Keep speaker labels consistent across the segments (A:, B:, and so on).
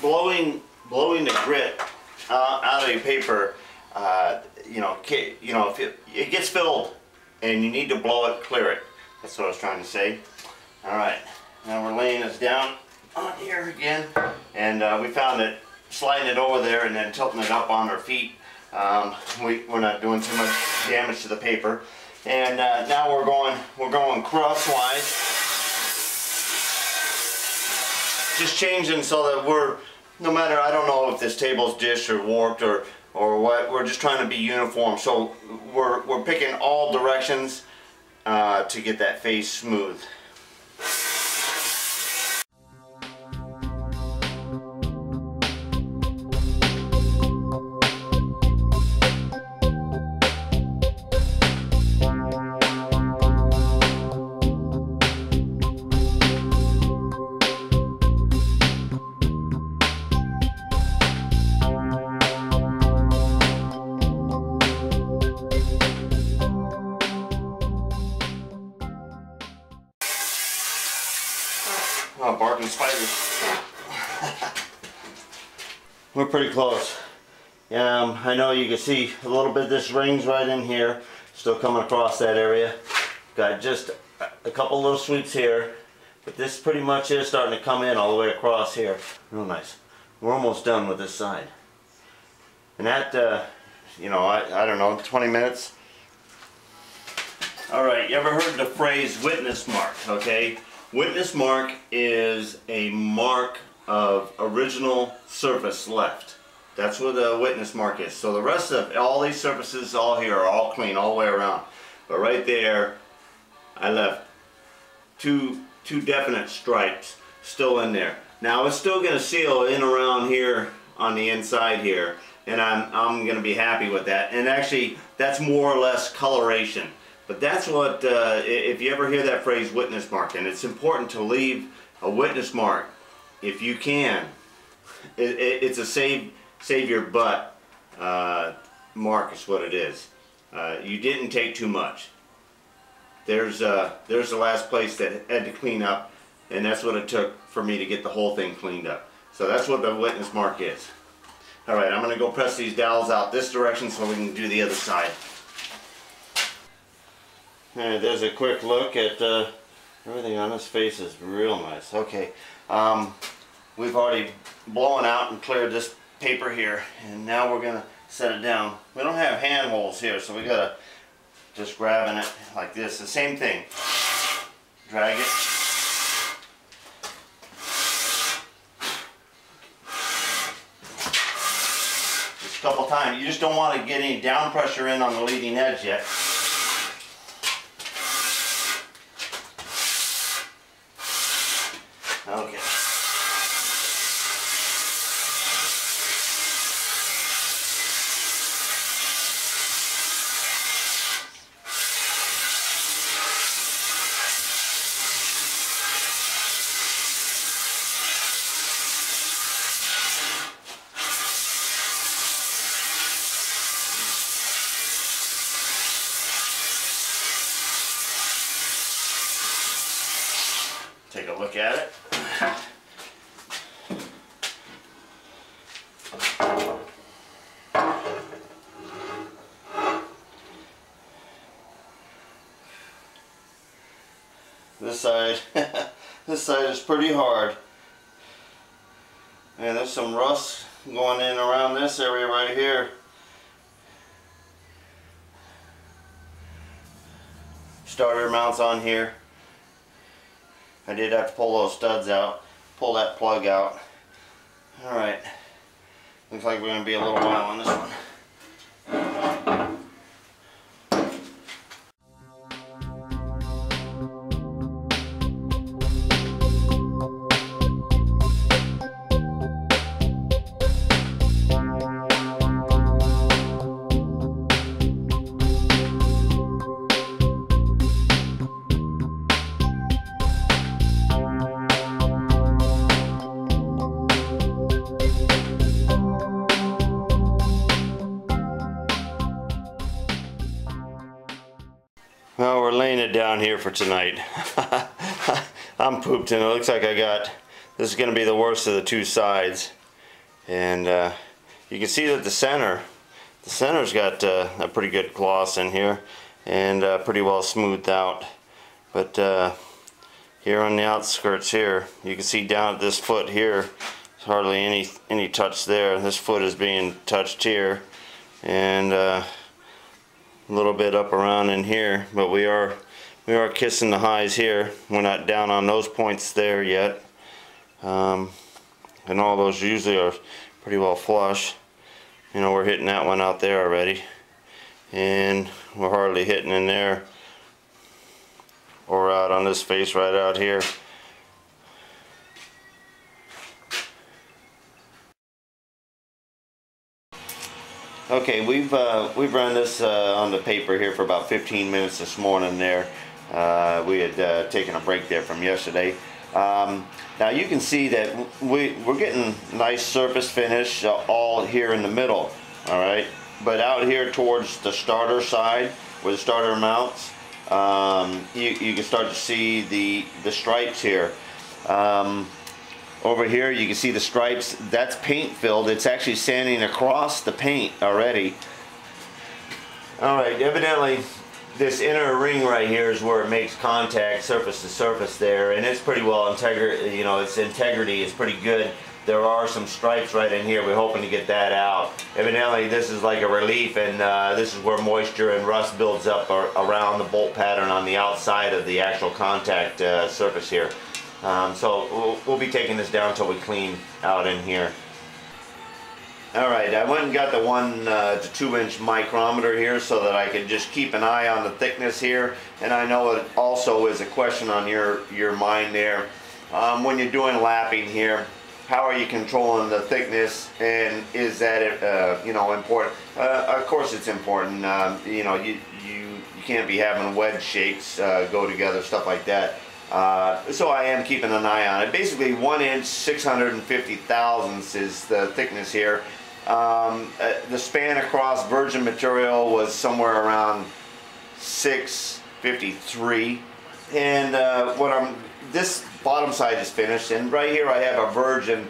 A: blowing the grit out of your paper, if it gets filled and you need to blow it, clear it. That's what I was trying to say. All right, now we're laying this down on here again, and we found that sliding it over there and then tilting it up on our feet, we're not doing too much damage to the paper. And now we're going crosswise, just changing so that we're, no matter, I don't know if this table's dished or warped or what, we're just trying to be uniform. So we're picking all directions to get that face smooth. Oh, barking spiders. We're pretty close. I know you can see a little bit of this rings right in here, still coming across that area. Got just a couple little sweeps here, but this pretty much is starting to come in all the way across here. Real nice. We're almost done with this side. And that, I don't know, 20 minutes. Alright, you ever heard the phrase witness mark, okay? Witness mark is a mark of original surface left. That's what a witness mark is. So the rest of all these surfaces all here are all clean all the way around. But right there, I left two definite stripes still in there. Now it's still going to seal in around here on the inside here, and I'm going to be happy with that. And actually, that's more or less coloration. But that's what, if you ever hear that phrase witness mark, and it's important to leave a witness mark if you can. It's a save your butt mark is what it is. You didn't take too much. There's the last place that had to clean up, and that's what it took for me to get the whole thing cleaned up. So that's what the witness mark is. Alright, I'm going to go press these dowels out this direction so we can do the other side. Alright, there's a quick look at everything on this face is real nice. Okay, we've already blown out and cleared this paper here, and now we're going to set it down. We don't have hand holes here, so we got to just grabbing it like this. The same thing. Drag it. Just a couple times. You just don't want to get any down pressure in on the leading edge yet. Okay. Take a look at it. This side, this side is pretty hard. And there's some rust going in around this area right here. Starter mounts on here. I did have to pull those studs out, pull that plug out. Alright, looks like we're going to be a little while on this one. Well, we're laying it down here for tonight. I'm pooped and it looks like this is going to be the worst of the two sides. And you can see that the center's got a pretty good gloss in here, and pretty well smoothed out. But here on the outskirts here, you can see down at this foot here, there's hardly any touch there. This foot is being touched here, and a little bit up around in here, but we are kissing the highs here. We're not down on those points there yet, and all those usually are pretty well flush. You know, we're hitting that one out there already, and we're hardly hitting in there or out on this face right out here. Okay, we've run this on the paper here for about 15 minutes this morning there. We had taken a break there from yesterday. Now you can see that we're getting nice surface finish all here in the middle, alright? But out here towards the starter side, where the starter mounts, you can start to see the stripes here. Over here you can see the stripes. That's paint filled. It's actually sanding across the paint already. Alright, evidently this inner ring right here is where it makes contact surface to surface there, and it's pretty well its integrity is pretty good. There are some stripes right in here. We're hoping to get that out. Evidently this is like a relief, and this is where moisture and rust builds up around the bolt pattern on the outside of the actual contact surface here. So we'll be taking this down until we clean out in here. Alright, I went and got the 1 to 2 inch micrometer here so that I could just keep an eye on the thickness here. And I know it also is a question on your mind there. When you're doing lapping here, how are you controlling the thickness, and is that important? Of course it's important. You can't be having wedge shapes go together, stuff like that. So I am keeping an eye on it. Basically 1 inch 650 thousandths is the thickness here. The span across virgin material was somewhere around 653, and this bottom side is finished, and right here I have a virgin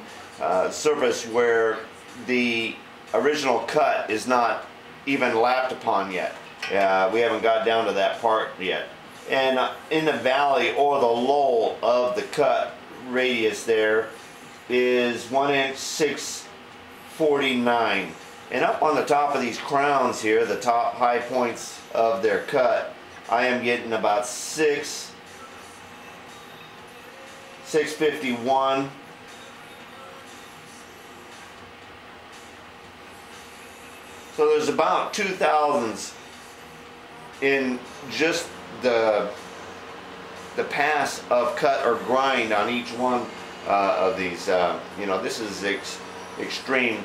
A: surface where the original cut is not even lapped upon yet. We haven't got down to that part yet. And in the valley or the lull of the cut radius there is 1 inch 649, and up on the top of these crowns here, the top high points of their cut, I am getting about 651. So there's about 2 thousandths in just the pass of cut or grind on each one of these. This is extreme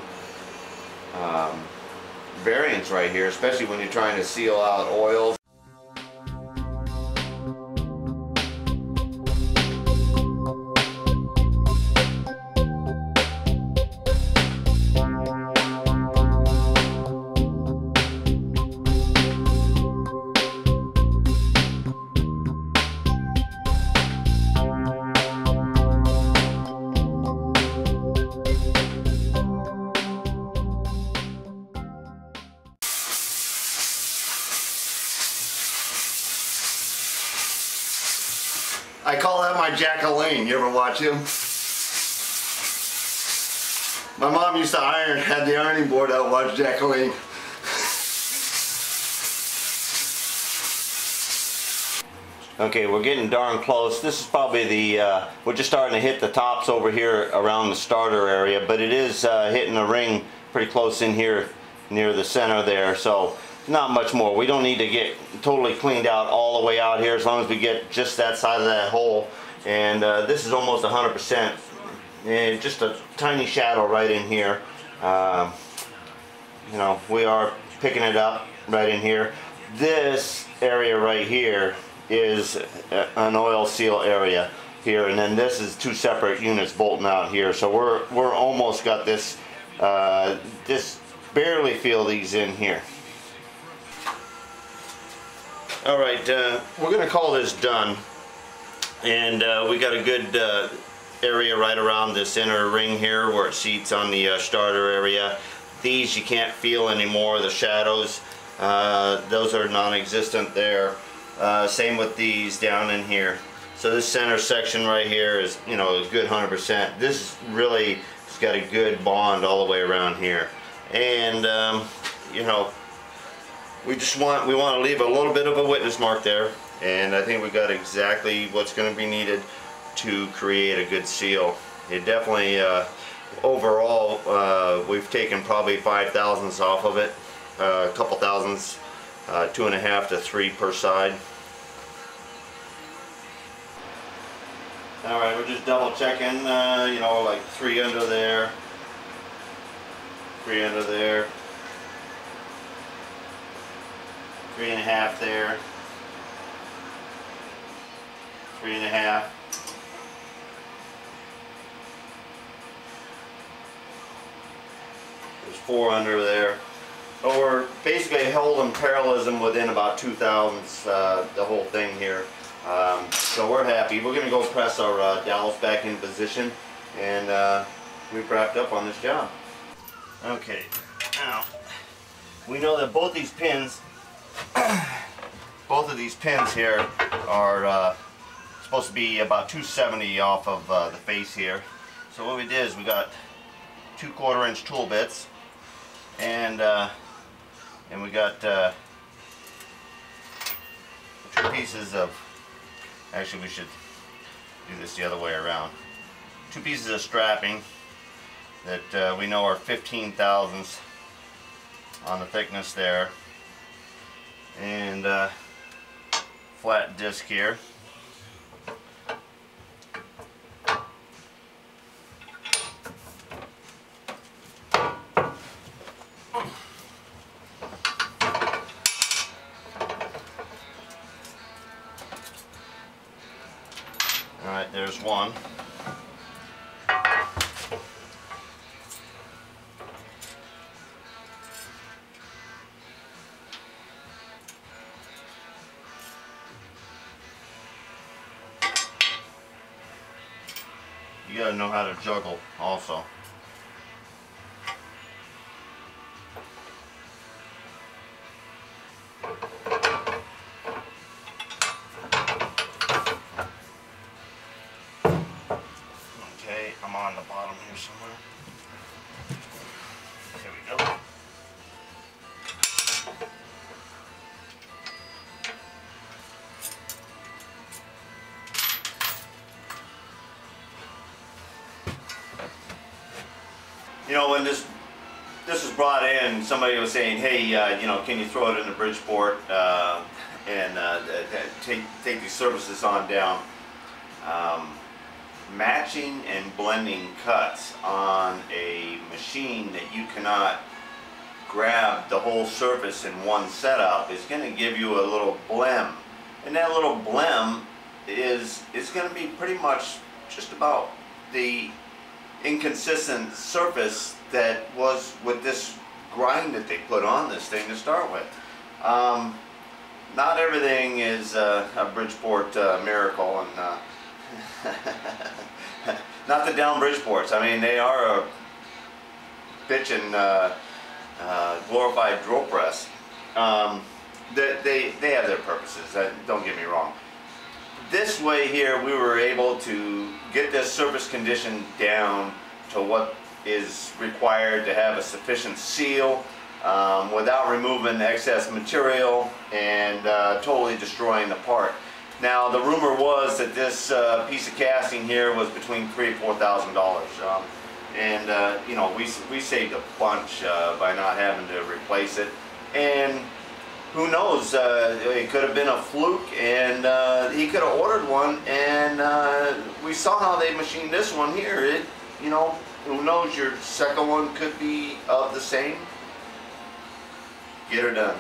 A: variance right here, especially when you're trying to seal out oils. I call that my Jacqueline. You ever watch him? My mom used to had the ironing board out, watch Jacqueline. Okay, we're getting darn close. This is probably we're just starting to hit the tops over here around the starter area, but it is hitting the ring pretty close in here near the center there, so not much more. We don't need to get totally cleaned out all the way out here, as long as we get just that side of that hole. And this is almost 100%, and just a tiny shadow right in here. We are picking it up right in here. This area right here is an oil seal area here, and then this is 2 separate units bolting out here. So we're almost got this. Just barely feel these in here. Alright, we're going to call this done, and we got a good area right around this inner ring here where it seats on the starter area. These you can't feel anymore, the shadows. Those are non-existent there. Same with these down in here. So this center section right here is, you know, a good 100%. This really has got a good bond all the way around here. And you know, we want to leave a little bit of a witness mark there, and I think we got exactly what's going to be needed to create a good seal. It definitely overall we've taken probably 5 thousandths off of it, a couple thousandths, 2.5 to 3 per side. Alright, we're just double checking, you know, like 3 under there, 3 under there, 3.5 there, 3.5. There's 4 under there. So we're basically holding parallelism within about 2 thousandths, the whole thing here. So we're happy. We're going to go press our dowels back in position, and we've wrapped up on this job. Okay, now we know that both these pins, both of these pins here are supposed to be about 270 off of the face here. So what we did is we got 2 1/4-inch tool bits, and we got 2 pieces of, actually we should do this the other way around, 2 pieces of strapping that we know are 15 thousandths on the thickness there, and flat disc here. Alright, there's one. You gotta know how to juggle also. Okay, I'm on the bottom here somewhere. There we go. You know, when this was brought in, somebody was saying, hey, you know, can you throw it in the Bridgeport and take these surfaces on down. Matching and blending cuts on a machine that you cannot grab the whole surface in one setup is going to give you a little blem, and that little blem is going to be pretty much just about the inconsistent surface that was with this grind that they put on this thing to start with. Not everything is a Bridgeport miracle, and not the down Bridgeports. I mean, they are a bitchin' glorified drill press. They have their purposes, don't get me wrong. This way here, we were able to get this surface condition down to what is required to have a sufficient seal without removing excess material and totally destroying the part. Now, the rumor was that this piece of casting here was between $3,000 and $4,000, and you know, we saved a bunch by not having to replace it. And who knows? It could have been a fluke, and he could have ordered one, and we saw how they machined this one here. It, you know, who knows? Your second one could be of the same. Get her done.